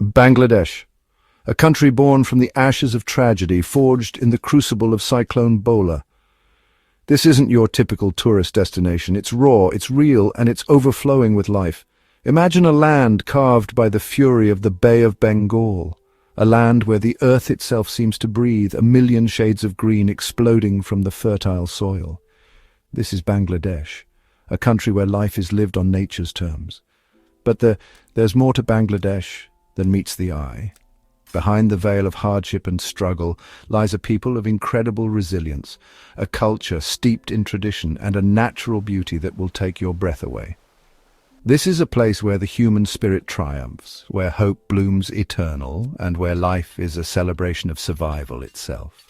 Bangladesh, a country born from the ashes of tragedy, forged in the crucible of Cyclone Bola. This isn't your typical tourist destination. It's raw, it's real, and it's overflowing with life. Imagine a land carved by the fury of the Bay of Bengal, a land where the earth itself seems to breathe, a million shades of green exploding from the fertile soil. This is Bangladesh, a country where life is lived on nature's terms. But there's more to Bangladesh than meets the eye. Behind the veil of hardship and struggle lies a people of incredible resilience, a culture steeped in tradition and a natural beauty that will take your breath away. This is a place where the human spirit triumphs, where hope blooms eternal, and where life is a celebration of survival itself.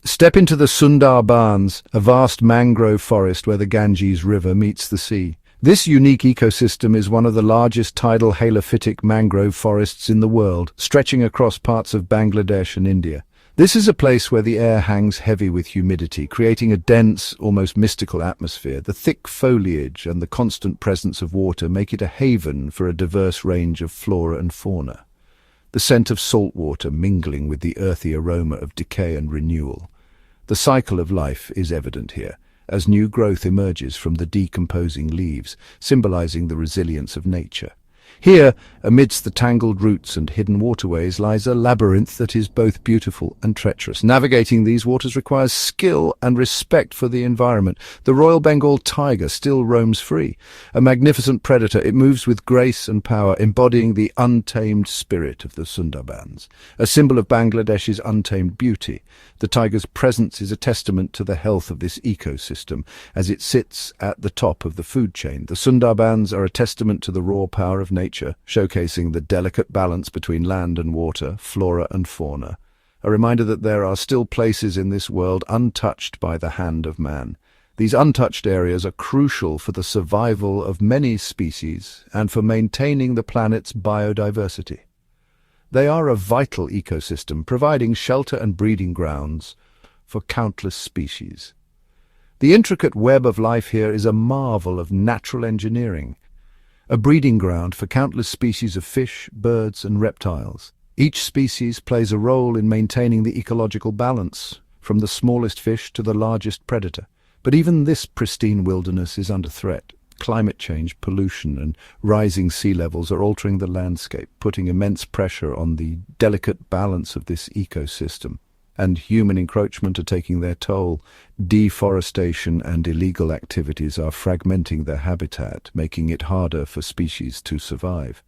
Step into the Sundarbans, a vast mangrove forest where the Ganges River meets the sea. This unique ecosystem is one of the largest tidal halophytic mangrove forests in the world, stretching across parts of Bangladesh and India. This is a place where the air hangs heavy with humidity, creating a dense, almost mystical atmosphere. The thick foliage and the constant presence of water make it a haven for a diverse range of flora and fauna. The scent of salt water mingling with the earthy aroma of decay and renewal. The cycle of life is evident here, as new growth emerges from the decomposing leaves, symbolizing the resilience of nature. Here, amidst the tangled roots and hidden waterways, lies a labyrinth that is both beautiful and treacherous. Navigating these waters requires skill and respect for the environment. The Royal Bengal tiger still roams free. A magnificent predator, it moves with grace and power, embodying the untamed spirit of the Sundarbans, a symbol of Bangladesh's untamed beauty. The tiger's presence is a testament to the health of this ecosystem, as it sits at the top of the food chain. The Sundarbans are a testament to the raw power of nature, showcasing the delicate balance between land and water, flora and fauna. A reminder that there are still places in this world untouched by the hand of man. These untouched areas are crucial for the survival of many species and for maintaining the planet's biodiversity. They are a vital ecosystem, providing shelter and breeding grounds for countless species. The intricate web of life here is a marvel of natural engineering, a breeding ground for countless species of fish, birds, and reptiles. Each species plays a role in maintaining the ecological balance, from the smallest fish to the largest predator. But even this pristine wilderness is under threat. Climate change, pollution, and rising sea levels are altering the landscape, putting immense pressure on the delicate balance of this ecosystem. And human encroachment are taking their toll. Deforestation and illegal activities are fragmenting their habitat, making it harder for species to survive.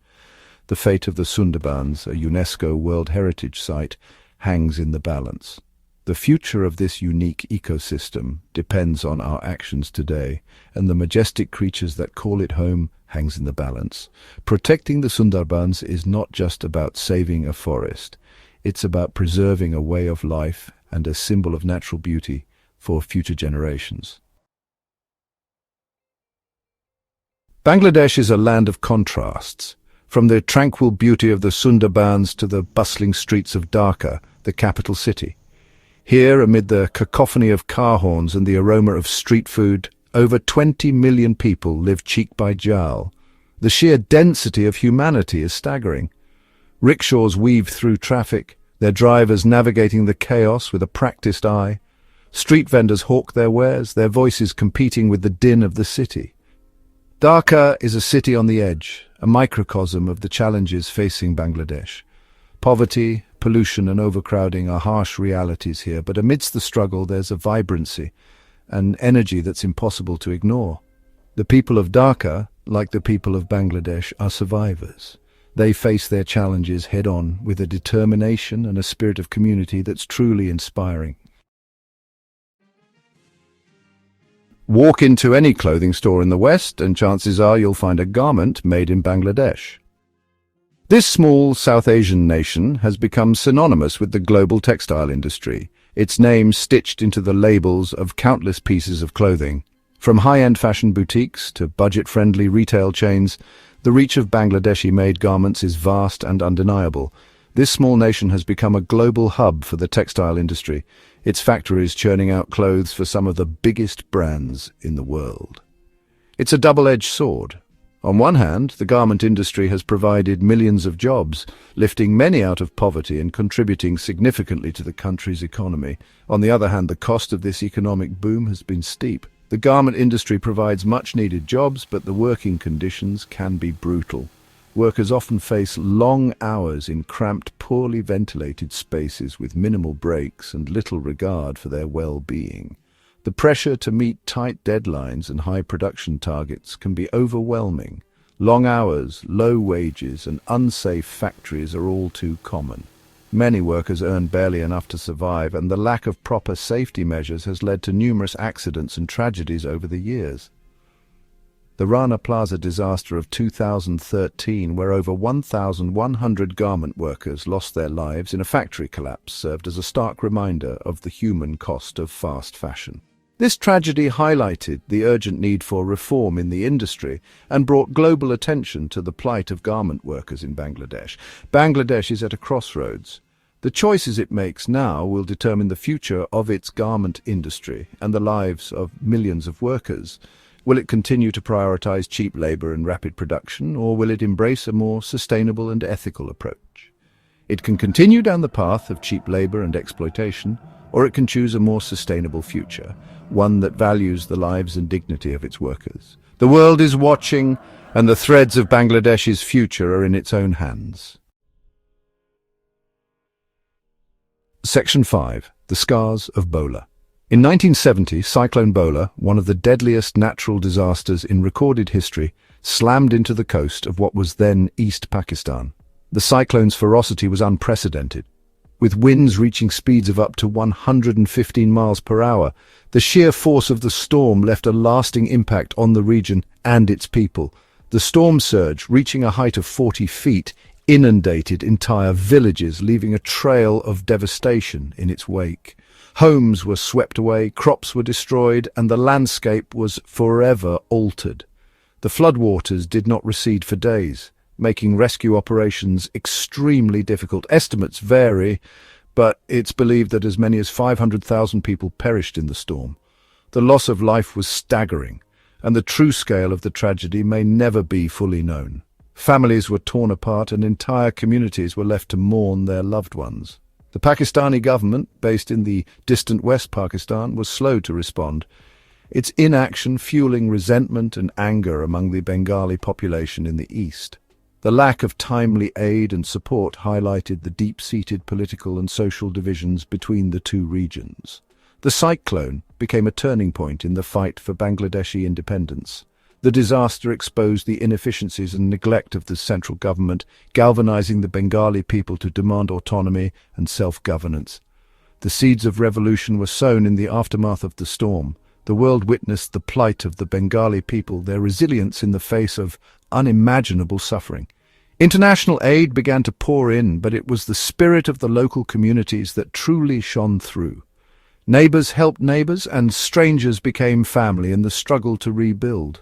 The fate of the Sundarbans, a UNESCO World Heritage Site, hangs in the balance. The future of this unique ecosystem depends on our actions today, and the majestic creatures that call it home hangs in the balance. Protecting the Sundarbans is not just about saving a forest. It's about preserving a way of life and a symbol of natural beauty for future generations. Bangladesh is a land of contrasts, from the tranquil beauty of the Sundarbans to the bustling streets of Dhaka, the capital city. Here, amid the cacophony of car horns and the aroma of street food, over 20 million people live cheek by jowl. The sheer density of humanity is staggering. Rickshaws weave through traffic, their drivers navigating the chaos with a practiced eye. Street vendors hawk their wares, their voices competing with the din of the city. Dhaka is a city on the edge, a microcosm of the challenges facing Bangladesh. Poverty, pollution and overcrowding are harsh realities here, but amidst the struggle there's a vibrancy, an energy that's impossible to ignore. The people of Dhaka, like the people of Bangladesh, are survivors. They face their challenges head-on with a determination and a spirit of community that's truly inspiring. Walk into any clothing store in the West and chances are you'll find a garment made in Bangladesh. This small South Asian nation has become synonymous with the global textile industry, its name stitched into the labels of countless pieces of clothing. From high-end fashion boutiques to budget-friendly retail chains, the reach of Bangladeshi-made garments is vast and undeniable. This small nation has become a global hub for the textile industry, its factories churning out clothes for some of the biggest brands in the world. It's a double-edged sword. On one hand, the garment industry has provided millions of jobs, lifting many out of poverty and contributing significantly to the country's economy. On the other hand, the cost of this economic boom has been steep. The garment industry provides much-needed jobs, but the working conditions can be brutal. Workers often face long hours in cramped, poorly ventilated spaces with minimal breaks and little regard for their well-being. The pressure to meet tight deadlines and high production targets can be overwhelming. Long hours, low wages, and unsafe factories are all too common. Many workers earn barely enough to survive, and the lack of proper safety measures has led to numerous accidents and tragedies over the years. The Rana Plaza disaster of 2013, where over 1,100 garment workers lost their lives in a factory collapse, served as a stark reminder of the human cost of fast fashion. This tragedy highlighted the urgent need for reform in the industry and brought global attention to the plight of garment workers in Bangladesh. Bangladesh is at a crossroads. The choices it makes now will determine the future of its garment industry and the lives of millions of workers. Will it continue to prioritize cheap labor and rapid production, or will it embrace a more sustainable and ethical approach? It can continue down the path of cheap labor and exploitation, or it can choose a more sustainable future, one that values the lives and dignity of its workers. The world is watching, and the threads of Bangladesh's future are in its own hands. Section 5. The Scars of Bola. In 1970, Cyclone Bola, one of the deadliest natural disasters in recorded history, slammed into the coast of what was then East Pakistan. The cyclone's ferocity was unprecedented. With winds reaching speeds of up to 115 miles per hour, the sheer force of the storm left a lasting impact on the region and its people. The storm surge, reaching a height of 40 feet, inundated entire villages, leaving a trail of devastation in its wake. Homes were swept away, crops were destroyed, and the landscape was forever altered. The floodwaters did not recede for days, making rescue operations extremely difficult. Estimates vary, but it's believed that as many as 500,000 people perished in the storm. The loss of life was staggering, and the true scale of the tragedy may never be fully known. Families were torn apart, and entire communities were left to mourn their loved ones. The Pakistani government, based in the distant West Pakistan, was slow to respond, its inaction fueling resentment and anger among the Bengali population in the east. The lack of timely aid and support highlighted the deep-seated political and social divisions between the two regions. The cyclone became a turning point in the fight for Bangladeshi independence. The disaster exposed the inefficiencies and neglect of the central government, galvanizing the Bengali people to demand autonomy and self-governance. The seeds of revolution were sown in the aftermath of the storm. The world witnessed the plight of the Bengali people, their resilience in the face of unimaginable suffering. International aid began to pour in, but it was the spirit of the local communities that truly shone through. Neighbors helped neighbors, and strangers became family in the struggle to rebuild.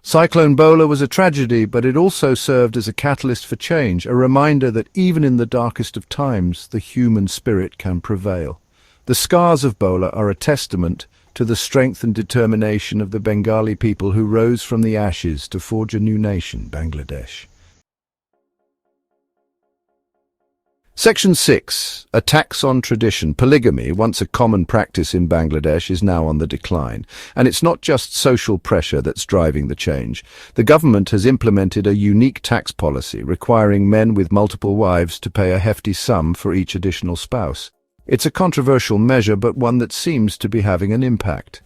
Cyclone Bola was a tragedy, but it also served as a catalyst for change, a reminder that even in the darkest of times, the human spirit can prevail. The scars of Bola are a testament to the strength and determination of the Bengali people who rose from the ashes to forge a new nation, Bangladesh. Section 6. Attacks on tradition. Polygamy, once a common practice in Bangladesh, is now on the decline. And it's not just social pressure that's driving the change. The government has implemented a unique tax policy requiring men with multiple wives to pay a hefty sum for each additional spouse. It's a controversial measure, but one that seems to be having an impact.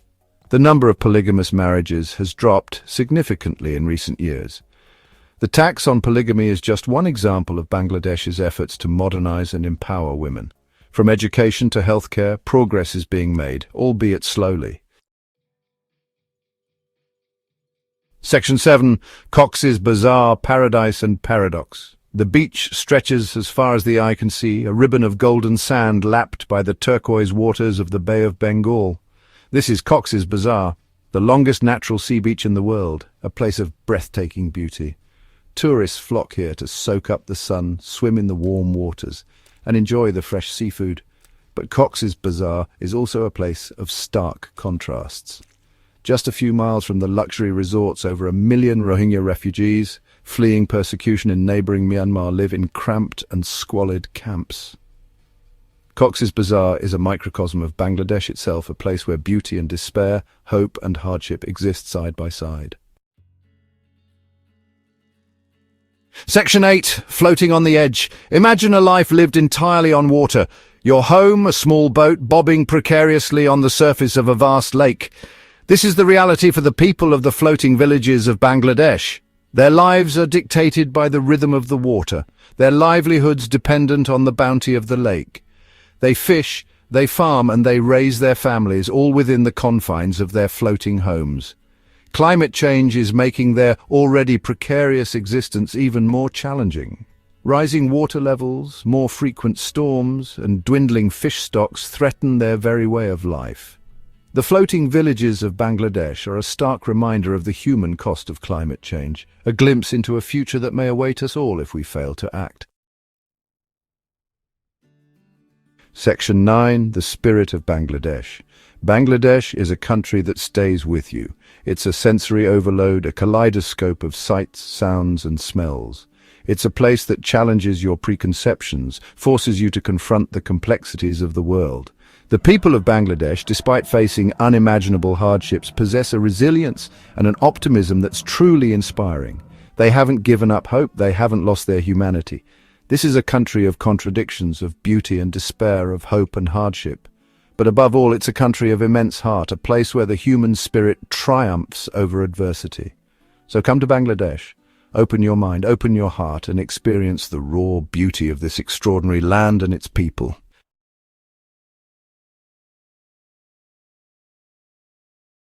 The number of polygamous marriages has dropped significantly in recent years. The tax on polygamy is just one example of Bangladesh's efforts to modernize and empower women. From education to healthcare, progress is being made, albeit slowly. Section 7. Cox's Bazar, Paradise and Paradox. The beach stretches as far as the eye can see, a ribbon of golden sand lapped by the turquoise waters of the Bay of Bengal. This is Cox's Bazar, the longest natural sea beach in the world, a place of breathtaking beauty. Tourists flock here to soak up the sun, swim in the warm waters, and enjoy the fresh seafood. But Cox's Bazar is also a place of stark contrasts. just a few miles from the luxury resorts. Over 1 million Rohingya refugees, fleeing persecution in neighbouring Myanmar, live in cramped and squalid camps. Cox's Bazar is a microcosm of Bangladesh itself, a place where beauty and despair, hope and hardship exist side by side. Section 8. Floating on the edge. Imagine a life lived entirely on water. Your home, a small boat bobbing precariously on the surface of a vast lake. This is the reality for the people of the floating villages of Bangladesh. Their lives are dictated by the rhythm of the water, their livelihoods dependent on the bounty of the lake. They fish, they farm, and they raise their families, all within the confines of their floating homes. Climate change is making their already precarious existence even more challenging. Rising water levels, more frequent storms, and dwindling fish stocks threaten their very way of life. The floating villages of Bangladesh are a stark reminder of the human cost of climate change, a glimpse into a future that may await us all if we fail to act. Section 9. The spirit of Bangladesh. Bangladesh is a country that stays with you. It's a sensory overload, a kaleidoscope of sights, sounds, and smells. It's a place that challenges your preconceptions, forces you to confront the complexities of the world. The people of Bangladesh, despite facing unimaginable hardships, possess a resilience and an optimism that's truly inspiring. They haven't given up hope, they haven't lost their humanity. This is a country of contradictions, of beauty and despair, of hope and hardship. But above all, it's a country of immense heart, a place where the human spirit triumphs over adversity. So come to Bangladesh, open your mind, open your heart, and experience the raw beauty of this extraordinary land and its people.